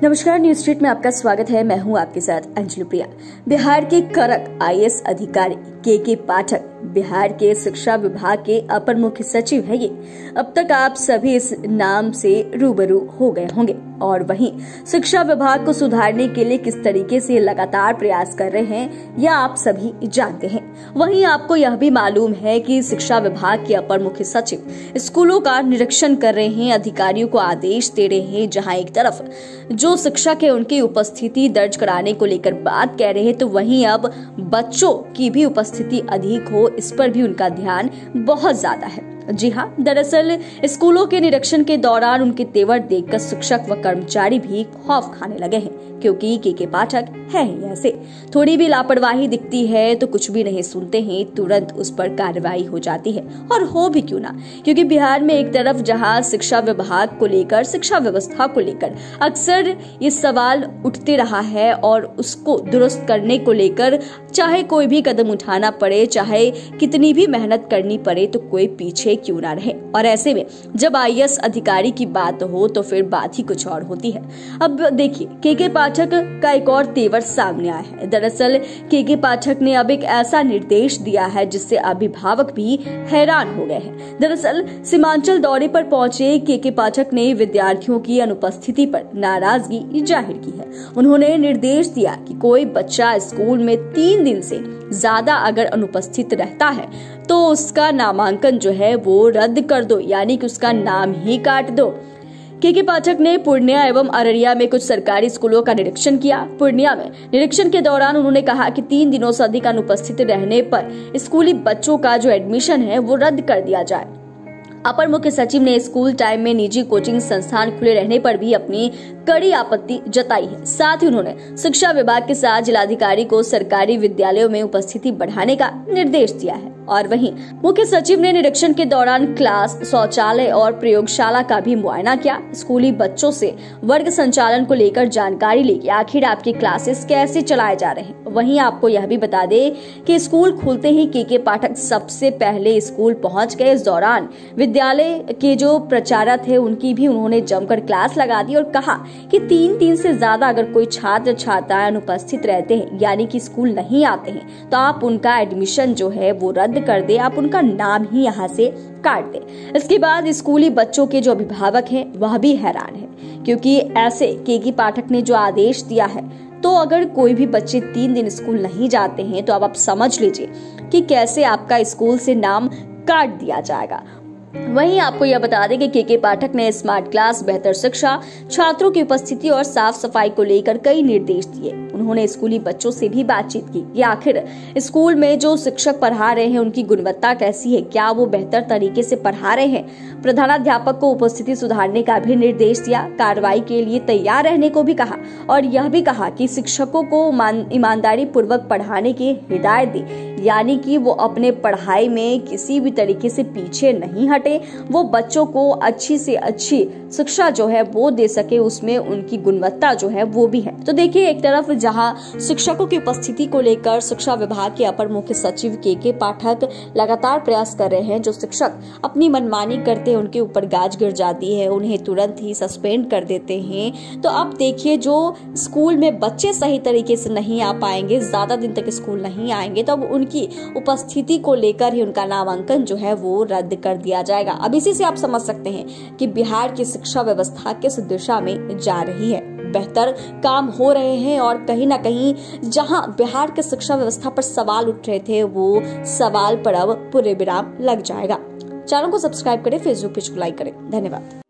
नमस्कार, news street में आपका स्वागत है। मैं हूं आपके साथ अंजलि प्रिया। बिहार के कड़क आईएएस अधिकारी के पाठक बिहार के शिक्षा विभाग के अपर मुख्य सचिव है। ये अब तक आप सभी इस नाम से रूबरू हो गए होंगे और वहीं शिक्षा विभाग को सुधारने के लिए किस तरीके से लगातार प्रयास कर रहे हैं यह आप सभी जानते हैं। वहीं आपको यह भी मालूम है कि शिक्षा विभाग के अपर मुख्य सचिव स्कूलों का निरीक्षण कर रहे हैं, अधिकारियों को आदेश दे रहे हैं। जहां एक तरफ जो शिक्षक है उनकी उपस्थिति दर्ज कराने को लेकर बात कह रहे हैं, तो वहीं अब बच्चों की भी उपस्थिति अधिक हो, इस पर भी उनका ध्यान बहुत ज्यादा है। जी हाँ, दरअसल स्कूलों के निरीक्षण के दौरान उनके तेवर देखकर शिक्षक व कर्मचारी भी खौफ खाने लगे हैं, क्योंकि के पाठक है ही ऐसे। थोड़ी भी लापरवाही दिखती है तो कुछ भी नहीं सुनते हैं, तुरंत उस पर कार्रवाई हो जाती है। और हो भी क्यों ना, क्योंकि बिहार में एक तरफ जहां शिक्षा विभाग को लेकर, शिक्षा व्यवस्था को लेकर अक्सर ये सवाल उठते रहा है और उसको दुरुस्त करने को लेकर चाहे कोई भी कदम उठाना पड़े, चाहे कितनी भी मेहनत करनी पड़े, तो कोई पीछे क्यों ना रहे। और ऐसे में जब आईएएस अधिकारी की बात हो तो फिर बात ही कुछ और होती है। अब देखिए, के पाठक का एक और तेवर सामने आया है। दरअसल के पाठक ने अब एक ऐसा निर्देश दिया है जिससे अभिभावक भी हैरान हो गए हैं। दरअसल सीमांचल दौरे पर पहुंचे के पाठक ने विद्यार्थियों की अनुपस्थिति पर नाराजगी जाहिर की है। उन्होंने निर्देश दिया कि कोई बच्चा स्कूल में 3 दिन से ज्यादा अगर अनुपस्थित रहता है तो उसका नामांकन जो है वो रद्द कर दो, यानी कि उसका नाम ही काट दो। के पाठक ने पूर्णिया एवं अररिया में कुछ सरकारी स्कूलों का निरीक्षण किया। पूर्णिया में निरीक्षण के दौरान उन्होंने कहा कि 3 दिनों से अधिक अनुपस्थित रहने पर स्कूली बच्चों का जो एडमिशन है वो रद्द कर दिया जाए। अपर मुख्य सचिव ने स्कूल टाइम में निजी कोचिंग संस्थान खुले रहने पर भी अपनी कड़ी आपत्ति जताई है। साथ ही उन्होंने शिक्षा विभाग के साथ जिलाधिकारी को सरकारी विद्यालयों में उपस्थिति बढ़ाने का निर्देश दिया है। और वहीं मुख्य सचिव ने निरीक्षण के दौरान क्लास, शौचालय और प्रयोगशाला का भी मुआयना किया। स्कूली बच्चों से वर्ग संचालन को लेकर जानकारी ली कि आखिर आपके क्लासेस कैसे चलाए जा रहे हैं। वहीं आपको यह भी बता दें कि स्कूल खुलते ही के पाठक सबसे पहले स्कूल पहुंच गए। इस दौरान विद्यालय के जो प्रचारक थे उनकी भी उन्होंने जमकर क्लास लगा दी और कहा कि 3 दिन से ज्यादा अगर कोई छात्र छात्राएं अनुपस्थित रहते हैं, यानी कि स्कूल नहीं आते हैं, तो आप उनका एडमिशन जो है वो रद्द कर दे, आप उनका नाम ही यहाँ से काट दे। इसके बाद स्कूली बच्चों के जो अभिभावक हैं वह भी हैरान है, क्योंकि ऐसे के पाठक ने जो आदेश दिया है, तो अगर कोई भी बच्चे 3 दिन स्कूल नहीं जाते हैं तो अब आप समझ लीजिए कि कैसे आपका स्कूल से नाम काट दिया जाएगा। वहीं आपको यह बता दें कि के पाठक ने स्मार्ट क्लास, बेहतर शिक्षा, छात्रों की उपस्थिति और साफ सफाई को लेकर कई निर्देश दिए। उन्होंने स्कूली बच्चों से भी बातचीत की कि आखिर स्कूल में जो शिक्षक पढ़ा रहे हैं उनकी गुणवत्ता कैसी है, क्या वो बेहतर तरीके से पढ़ा रहे हैं। प्रधानाध्यापक को उपस्थिति सुधारने का भी निर्देश दिया, कार्रवाई के लिए तैयार रहने को भी कहा और यह भी कहा कि शिक्षकों को ईमानदारी पूर्वक पढ़ाने की हिदायत दी, यानी कि वो अपने पढ़ाई में किसी भी तरीके से पीछे नहीं हटे, वो बच्चों को अच्छी से अच्छी शिक्षा जो है वो दे सके, उसमें उनकी गुणवत्ता जो है वो भी है। तो देखिए, एक तरफ जहां शिक्षकों की उपस्थिति को लेकर शिक्षा विभाग के अपर मुख्य सचिव के पाठक लगातार प्रयास कर रहे हैं। जो शिक्षक अपनी मनमानी करते हैं उनके ऊपर गाज गिर जाती है, उन्हें तुरंत ही सस्पेंड कर देते हैं। तो अब देखिए, जो स्कूल में बच्चे सही तरीके से नहीं आ पाएंगे, ज्यादा दिन तक स्कूल नहीं आएंगे, तो अब उनकी उपस्थिति को लेकर ही उनका नामांकन जो है वो रद्द कर दिया जाएगा। अब इसी से आप समझ सकते हैं कि बिहार की शिक्षा व्यवस्था किस दिशा में जा रही है। बेहतर काम हो रहे हैं और कहीं ना कहीं जहां बिहार की शिक्षा व्यवस्था पर सवाल उठ रहे थे, वो सवाल पर अब पूरे विराम लग जाएगा। चैनल को सब्सक्राइब करें, फेसबुक पेज को लाइक करें। धन्यवाद।